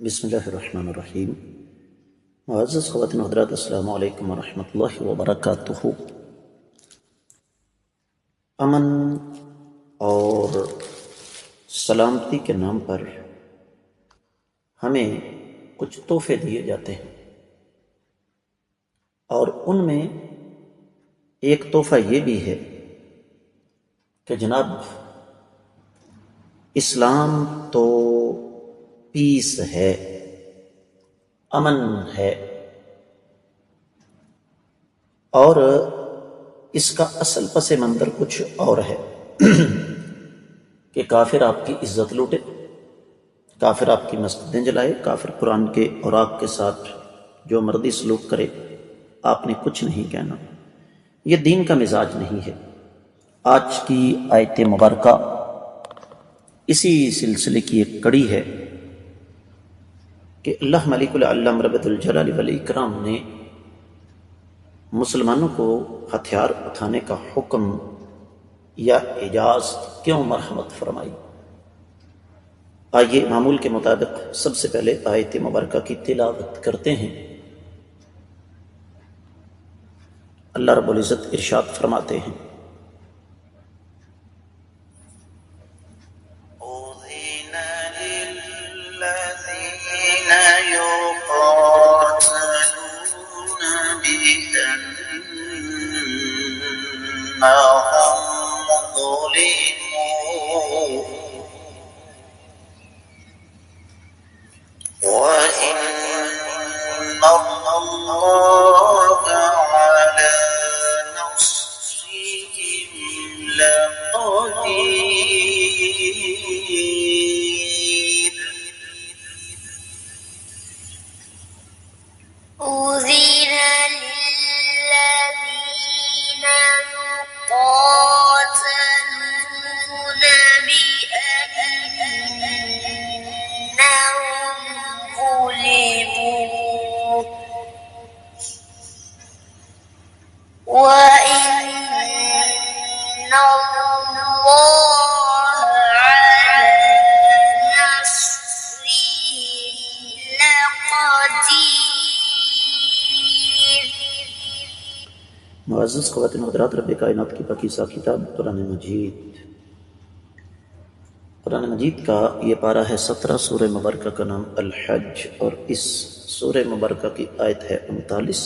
بسم اللہ الرحمن الرحیم۔ معزز خواتین و حضرات، السلام علیکم ورحمۃ اللہ وبرکاتہ۔ امن اور سلامتی کے نام پر ہمیں کچھ تحفے دیے جاتے ہیں، اور ان میں ایک تحفہ یہ بھی ہے کہ جناب اسلام تو پیس ہے، امن ہے، اور اس کا اصل پس منظر کچھ اور ہے کہ کافر آپ کی عزت لوٹے، کافر آپ کی مسجدیں جلائے، کافر قرآن کے اوراق کے ساتھ جو مرضی سلوک کرے، آپ نے کچھ نہیں کہنا۔ یہ دین کا مزاج نہیں ہے۔ آج کی آیت مبارکہ اسی سلسلے کی ایک کڑی ہے کہ اللہ ملک العلم رب الجلال والاکرام نے مسلمانوں کو ہتھیار اٹھانے کا حکم یا اجازت کیوں مرحمت فرمائی۔ آئیے معمول کے مطابق سب سے پہلے آیت مبارکہ کی تلاوت کرتے ہیں۔ اللہ رب العزت ارشاد فرماتے ہیں، معزز خواتین و حضرات، رب کائنات کی پاکیزہ کتاب قرآن مجید کا یہ پارہ ہے 17۔ سورہ مبارکہ کا نام الحج، اور اس سورہ مبارکہ کی آیت ہے 39،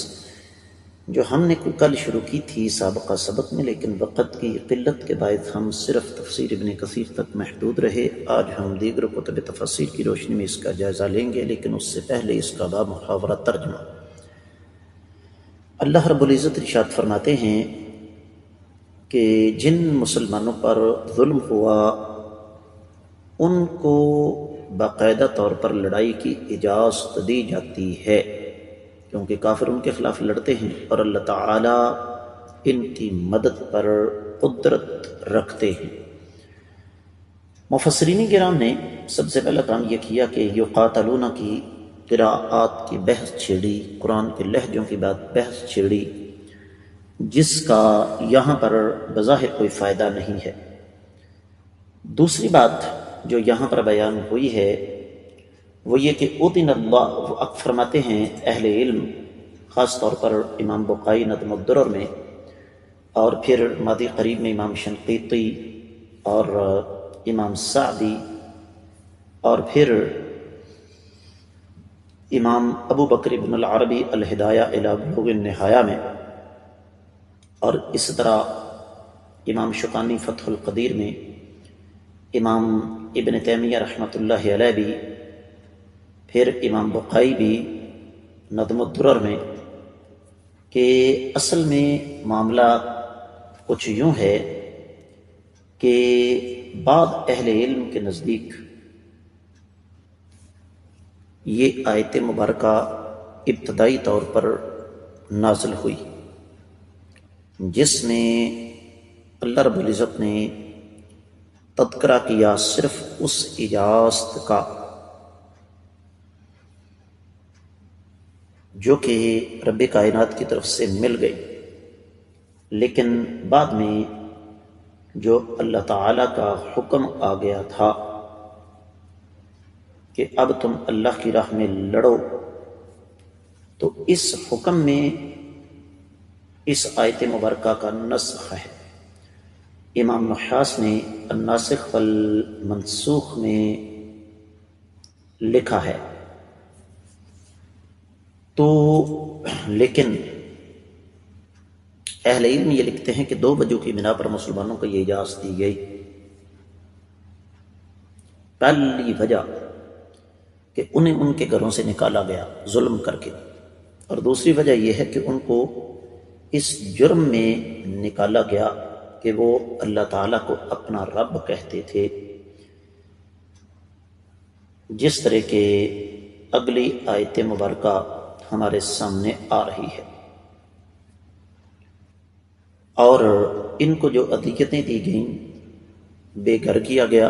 جو ہم نے کل شروع کی تھی سابقہ سبق میں، لیکن وقت کی قلت کے باعث ہم صرف تفسیر ابن کثیر تک محدود رہے۔ آج ہم دیگر کتب تفسیر کی روشنی میں اس کا جائزہ لیں گے، لیکن اس سے پہلے اس کا بامحاورہ ترجمہ۔ اللہ رب العزت ارشاد فرماتے ہیں کہ جن مسلمانوں پر ظلم ہوا ان کو باقاعدہ طور پر لڑائی کی اجازت دی جاتی ہے، کیونکہ کافر ان کے خلاف لڑتے ہیں اور اللہ تعالیٰ ان کی مدد پر قدرت رکھتے ہیں۔ مفسرین کرام نے سب سے پہلا کام یہ کیا کہ یقاتلون کی قراءات کی بحث چھیڑی، قرآن کے لہجوں کی بحث چھیڑی، جس کا یہاں پر بظاہر کوئی فائدہ نہیں ہے۔ دوسری بات جو یہاں پر بیان ہوئی ہے وہ یہ کہ اذن اللہ، وہ فرماتے ہیں اہل علم، خاص طور پر امام بقائی نظم الدرر میں، اور پھر ماضی قریب میں امام شنقیطی اور امام سعدی، اور پھر امام ابو بکر بن العربی الہدایہ الی بلوغ النہایہ میں، اور اس طرح امام شوکانی فتح القدیر میں، امام ابن تیمیہ رحمۃ اللہ علیہ بھی، پھر امام بقائی بھی نظم الدرر میں، کہ اصل میں معاملہ کچھ یوں ہے کہ بعض اہل علم کے نزدیک یہ آیت مبارکہ ابتدائی طور پر نازل ہوئی، جس میں اللہ رب العزت نے تذکرہ کیا صرف اس اجازت کا جو کہ رب کائنات کی طرف سے مل گئی، لیکن بعد میں جو اللہ تعالیٰ کا حکم آ گیا تھا کہ اب تم اللہ کی راہ میں لڑو، تو اس حکم میں اس آیت مبارکہ کا نسخ ہے۔ امام نحاس نے الناسخ والمنسوخ میں لکھا ہے، تو لیکن اہل علم یہ لکھتے ہیں کہ 2 وجہ کی بنا پر مسلمانوں کو یہ اجازت دی گئی۔ پہلی وجہ کہ انہیں ان کے گھروں سے نکالا گیا ظلم کر کے، اور دوسری وجہ یہ ہے کہ ان کو اس جرم میں نکالا گیا کہ وہ اللہ تعالیٰ کو اپنا رب کہتے تھے، جس طرح کہ اگلی آیت مبارکہ ہمارے سامنے آ رہی ہے۔ اور ان کو جو اذیتیں دی گئیں، بے گھر کیا گیا،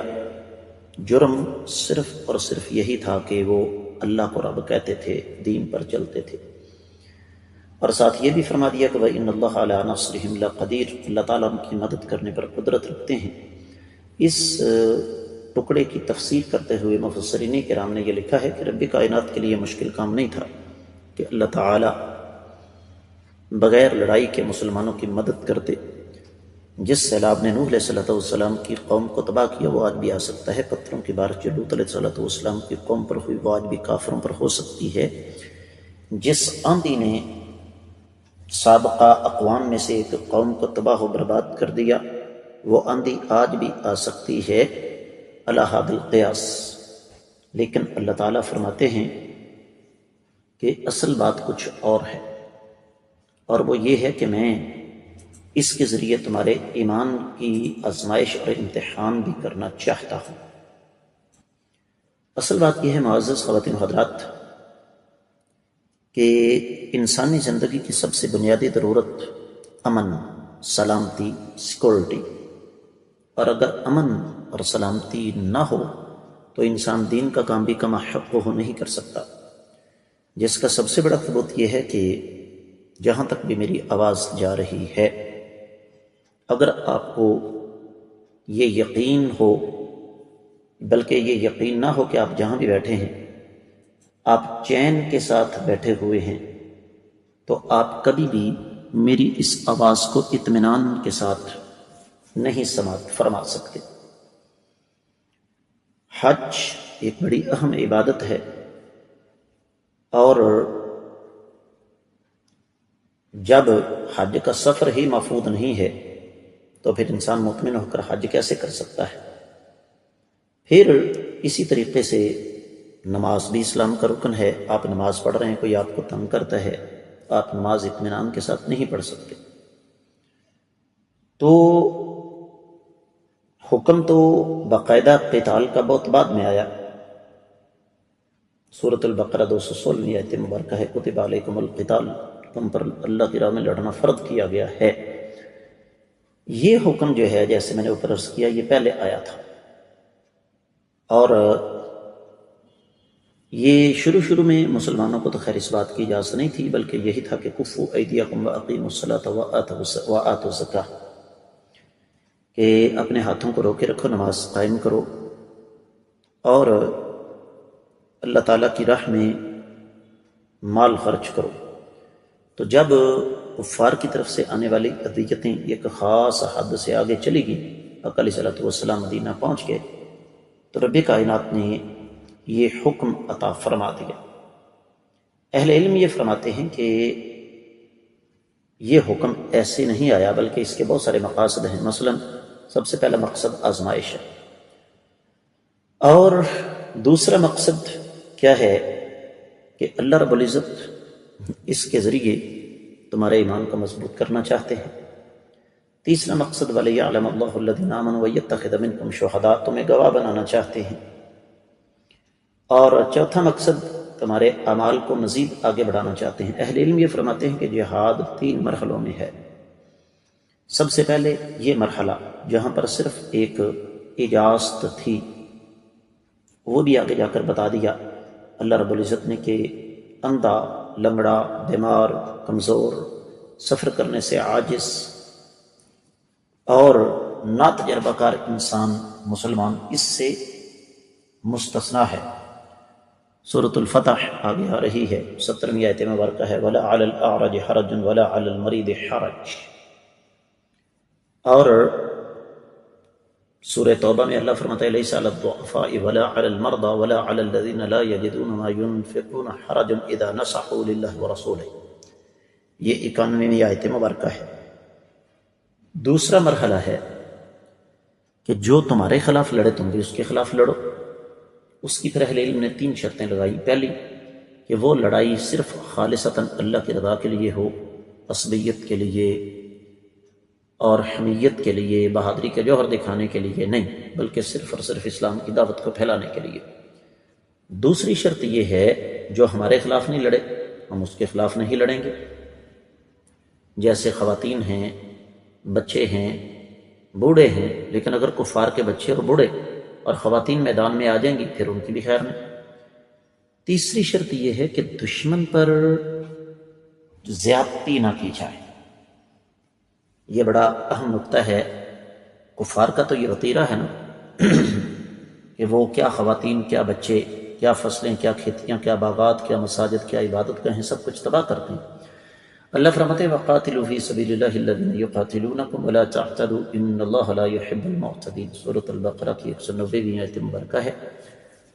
جرم صرف اور صرف یہی تھا کہ وہ اللہ کو رب کہتے تھے، دین پر چلتے تھے۔ اور ساتھ یہ بھی فرما دیا کہ وَإِنَّ اللَّهَ عَلَىٰ نَصْرِهِمْ لَقَدِيرٌ، اللہ تعالیٰ ان کی مدد کرنے پر قدرت رکھتے ہیں۔ اس ٹکڑے کی تفسیر کرتے ہوئے مفسرین کرام نے یہ لکھا ہے کہ رب کائنات کے لیے مشکل کام نہیں تھا کہ اللہ تعالیٰ بغیر لڑائی کے مسلمانوں کی مدد کرتے۔ جس سیلاب نے نوح علیہ السلام کی قوم کو تباہ کیا وہ آج بھی آ سکتا ہے، پتھروں کی بارش جو لوط علیہ السلام کی قوم پر ہوئی وہ آج بھی کافروں پر ہو سکتی ہے۔ جس آندھی نے سابقہ اقوام میں سے ایک قوم کو تباہ و برباد کر دیا، وہ آندھی آج بھی آ سکتی ہے علی حد القیاس۔ لیکن اللہ تعالیٰ فرماتے ہیں کہ اصل بات کچھ اور ہے، اور وہ یہ ہے کہ میں اس کے ذریعے تمہارے ایمان کی آزمائش اور امتحان بھی کرنا چاہتا ہوں۔ اصل بات یہ ہے معزز خواتین و حضرات کہ انسانی زندگی کی سب سے بنیادی ضرورت امن، سلامتی، سیکورٹی، اور اگر امن اور سلامتی نہ ہو تو انسان دین کا کام بھی کما حق ہو نہیں کر سکتا، جس کا سب سے بڑا ثبوت یہ ہے کہ جہاں تک بھی میری آواز جا رہی ہے، اگر آپ کو یہ یقین ہو، بلکہ یہ یقین نہ ہو کہ آپ جہاں بھی بیٹھے ہیں آپ چین کے ساتھ بیٹھے ہوئے ہیں، تو آپ کبھی بھی میری اس آواز کو اطمینان کے ساتھ نہیں سماعت فرما سکتے۔ حج ایک بڑی اہم عبادت ہے، اور جب حج کا سفر ہی مفروض نہیں ہے تو پھر انسان مطمئن ہو کر حج کیسے کر سکتا ہے؟ پھر اسی طریقے سے نماز بھی اسلام کا رکن ہے۔ آپ نماز پڑھ رہے ہیں، کوئی آپ کو تنگ کرتا ہے، آپ نماز اطمینان کے ساتھ نہیں پڑھ سکتے۔ تو حکم تو باقاعدہ قتال کا بہت بعد میں آیا۔ سورۃ البقرہ 216 آیت مبارکہ ہے، کتب علیکم القتال، تم پر اللہ کی راہ میں لڑنا فرض کیا گیا ہے۔ یہ حکم جو ہے، جیسے میں نے اوپر عرض کیا، یہ پہلے آیا تھا، اور یہ شروع میں مسلمانوں کو تو خیر اس بات کی اجازت نہیں تھی، بلکہ یہی تھا کہ کفوا ایدیکم واقیموا الصلاۃ وآتوا الزکاۃ، کہ اپنے ہاتھوں کو روکے رکھو، نماز قائم کرو، اور اللہ تعالیٰ کی راہ میں مال خرچ کرو۔ تو جب کفار کی طرف سے آنے والی اذیتیں ایک خاص حد سے آگے چلی گئی، آقا علیہ الصلوۃ والسلام مدینہ پہنچ گئے، تو رب کائنات نے یہ حکم عطا فرما دیا۔ اہل علم یہ فرماتے ہیں کہ یہ حکم ایسے نہیں آیا، بلکہ اس کے بہت سارے مقاصد ہیں۔ مثلا سب سے پہلا مقصد آزمائش ہے، اور دوسرا مقصد کیا ہے کہ اللہ رب العزت اس کے ذریعے تمہارے ایمان کو مضبوط کرنا چاہتے ہیں۔ تیسرا مقصد وَلِيَعْلَمَ اللَّهُ الَّذِينَ آمَنُوا وَيَتَّخِذَ مِنكُمْ شُهَدَاءَ، تمہیں گواہ بنانا چاہتے ہیں۔ اور چوتھا مقصد تمہارے اعمال کو مزید آگے بڑھانا چاہتے ہیں۔ اہل علم یہ فرماتے ہیں کہ جہاد 3 مرحلوں میں ہے۔ سب سے پہلے یہ مرحلہ جہاں پر صرف ایک اجازت تھی، وہ بھی آگے جا کر بتا دیا اللہ رب العزت نے کہ اندھا، لنگڑا، بیمار، کمزور، سفر کرنے سے عاجز اور ناتجربہ کار انسان مسلمان اس سے مستثنا ہے۔ سورۃ الفتح آگے آ رہی ہے، 17ویں آیت مبارکہ ہے وَلَا عَلَى الْأَعْرَجِ حَرَجٌ وَلَا عَلَى الْمَرِيضِ حَرَجٌ۔ اور سورہ توبہ میں اللہ فرماتا ہے لَيْسَ عَلَى الضُّعَفَاءِ وَلَا عَلَى الْمَرْضَى وَلَا عَلَى الَّذِينَ لَا يَجِدُونَ مَا يُنْفِقُونَ حَرَجٌ إِذَا نَصَحُوا لِلَّهِ وَرَسُولِهِ۔ یہ 91ویں آیت مبارکہ ہے۔ دوسرا مرحلہ ہے کہ جو تمہارے خلاف لڑے تم بھی اس کے خلاف لڑو۔ اس کی پھر اہل علم نے 3 شرطیں لگائی۔ پہلی کہ وہ لڑائی صرف خالصتاً اللہ کی رضا کے لیے ہو، عصبیت کے لیے اور حمیت کے لیے، بہادری کا جوہر دکھانے کے لیے نہیں، بلکہ صرف اور صرف اسلام کی دعوت کو پھیلانے کے لیے۔ دوسری شرط یہ ہے جو ہمارے خلاف نہیں لڑے ہم اس کے خلاف نہیں لڑیں گے، جیسے خواتین ہیں، بچے ہیں، بوڑھے ہیں، لیکن اگر کفار کے بچے اور بوڑھے اور خواتین میدان میں آ جائیں گی پھر ان کی بھی خیر نہیں۔ تیسری شرط یہ ہے کہ دشمن پر زیادتی نہ کی جائے۔ یہ بڑا اہم نقطہ ہے۔ کفار کا تو یہ وطیرہ ہے نا کہ وہ کیا خواتین، کیا بچے، کیا فصلیں، کیا کھیتیاں، کیا باغات، کیا مساجد، کیا عبادت گاہیں، سب کچھ تباہ کرتے ہیں۔ اللہ فرماتے ہیں وَقَاتِلُوا فِي سَبِيلِ اللَّهِ الَّذِينَ يُقَاتِلُونَكُمْ وَلَا تَعْتَدُوا إِنَّ اللَّهَ لَا يُحِبُّ الْمُعْتَدِينَ۔ سورۃ البقرہ کی 190ویں آیت مبارکہ ہے۔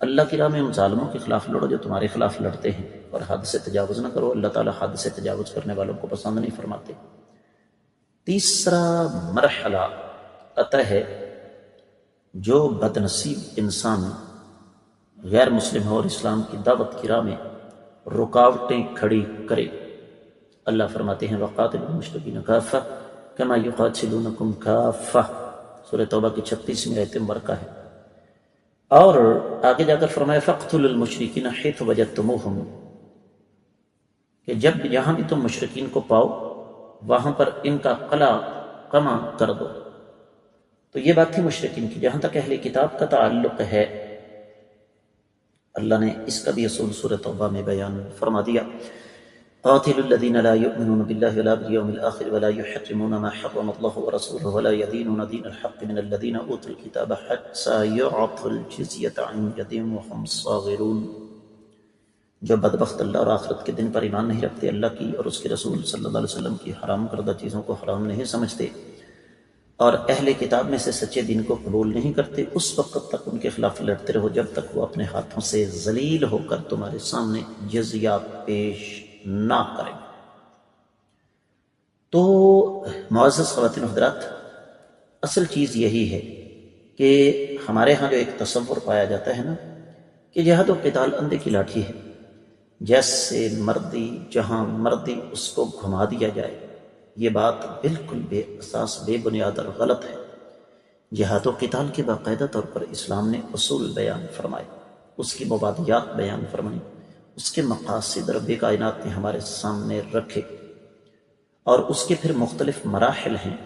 اللہ کی راہ میں ان ظالموں کے خلاف لڑو جو تمہارے خلاف لڑتے ہیں، اور حد سے تجاوز نہ کرو، اللہ تعالیٰ حد سے تجاوز کرنے والوں کو پسند نہیں فرماتے۔ تیسرا مرحلہ آتا ہے جو بد نصیب انسان غیر مسلم ہو اور اسلام کی دعوت کی راہ میں رکاوٹیں کھڑی کرے۔ اللہ فرماتے ہیں وَقَاتِلُوا الْمُشْرِكِينَ كَافَّةً كَمَا يُقَاتِلُونَكُمْ كَافَّةً۔ سورہ توبہ کی 36ویں آیت مبارکہ ہے۔ اور آگے جا کر فرمایا فَاقْتُلُوا الْمُشْرِكِينَ حَيْثُ وَجَدتُّمُوهُمْ، کہ جب جہاں بھی تم مشرکین کو پاؤ وہاں پر ان کا قمع کر دو۔ تو یہ بات تھی مشرکین کی۔ جہاں تک اہل کتاب کا تعلق ہے اللہ نے اس کا بھی اصول سورہ توبہ میں بیان فرما دیا قاتلوا الذين لا يؤمنون بالله ولا باليوم الآخر ولا يحرمون ما حرم الله ورسوله ولا يدينون دين الحق من الذين أوتوا الكتاب حتى يعطوا الجزية عن يد وهم صاغرون۔ جو بدبخت اللہ اور آخرت کے دن پر ایمان نہیں رکھتے، اللہ کی اور اس کے رسول صلی اللہ علیہ وسلم کی حرام کردہ چیزوں کو حرام نہیں سمجھتے، اور اہل کتاب میں سے سچے دین کو قبول نہیں کرتے، اس وقت تک ان کے خلاف لڑتے رہو جب تک وہ اپنے ہاتھوں سے ذلیل ہو کر تمہارے سامنے جزیہ پیش نہ کریں۔ تو معزز خواتین و حضرات، اصل چیز یہی ہے کہ ہمارے ہاں جو ایک تصور پایا جاتا ہے نا کہ جہاد و قتال اندھے کی لاٹھی ہے، جیسے مردی جہاں مردی اس کو گھما دیا جائے، یہ بات بالکل بے اساس، بے بنیاد اور غلط ہے۔ جہاد و قتال کے باقاعدہ طور پر اسلام نے اصول بیان فرمائے، اس کی مبادیات بیان فرمائی، اس کے مقاصد رب کائنات نے ہمارے سامنے رکھے، اور اس کے پھر مختلف مراحل ہیں۔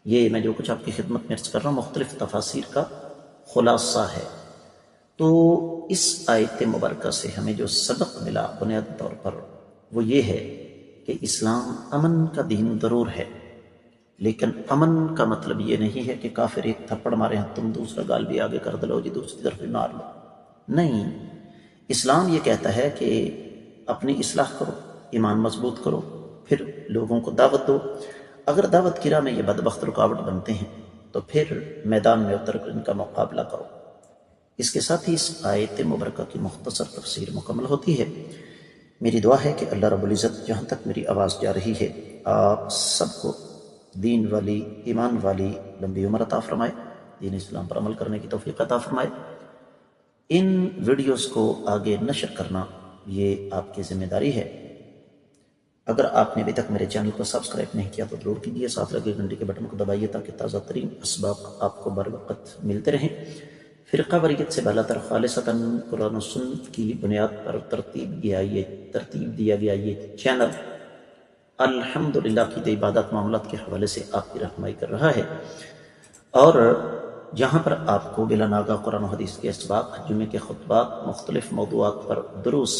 یہ میں جو کچھ آپ کی خدمت میں عرض کر رہا ہوں مختلف تفاسیر کا خلاصہ ہے۔ تو اس آیت مبارکہ سے ہمیں جو سبق ملا بنیادی طور پر وہ یہ ہے کہ اسلام امن کا دین ضرور ہے، لیکن امن کا مطلب یہ نہیں ہے کہ کافر ایک تھپڑ مارے ہیں تم دوسرا گال بھی آگے کر دلو جی دوسری طرف بھی مار لو۔ نہیں، اسلام یہ کہتا ہے کہ اپنی اصلاح کرو، ایمان مضبوط کرو، پھر لوگوں کو دعوت دو۔ اگر دعوت کی راہ میں یہ بدبخت رکاوٹ بنتے ہیں تو پھر میدان میں اتر کر ان کا مقابلہ کرو۔ اس کے ساتھ ہی اس آیت مبارکہ کی مختصر تفسیر مکمل ہوتی ہے۔ میری دعا ہے کہ اللہ رب العزت جہاں تک میری آواز جا رہی ہے آپ سب کو دین والی، ایمان والی لمبی عمر عطا فرمائے، دین اسلام پر عمل کرنے کی توفیق عطا فرمائے۔ ان ویڈیوز کو آگے نشر کرنا یہ آپ کی ذمہ داری ہے۔ اگر آپ نے ابھی تک میرے چینل کو سبسکرائب نہیں کیا تو ضرور کیجیے، ساتھ لگے گھنٹی کے بٹن کو دبائیے تاکہ تازہ ترین اسباق آپ کو بر وقت ملتے رہیں۔ فرقہ واریت سے بالا تر خالصتاً قرآن و سنت کی بنیاد پر ترتیب دیا گیا یہ چینل الحمدللہ عقیدہ عبادات معاملات کے حوالے سے آپ کی رہنمائی کر رہا ہے، اور جہاں پر آپ کو بلا ناگہ قرآن و حدیث کے اسباق، جمعے کے خطبات، مختلف موضوعات پر دروس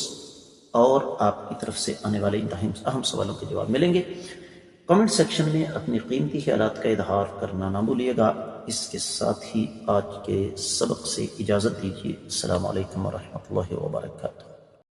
اور آپ کی طرف سے آنے والے اہم سوالوں کے جواب ملیں گے۔ کمنٹ سیکشن میں اپنی قیمتی خیالات کا اظہار کرنا نہ بھولیے گا۔ اس کے ساتھ ہی آج کے سبق سے اجازت دیجیے۔ السلام علیکم ورحمۃ اللہ وبرکاتہ۔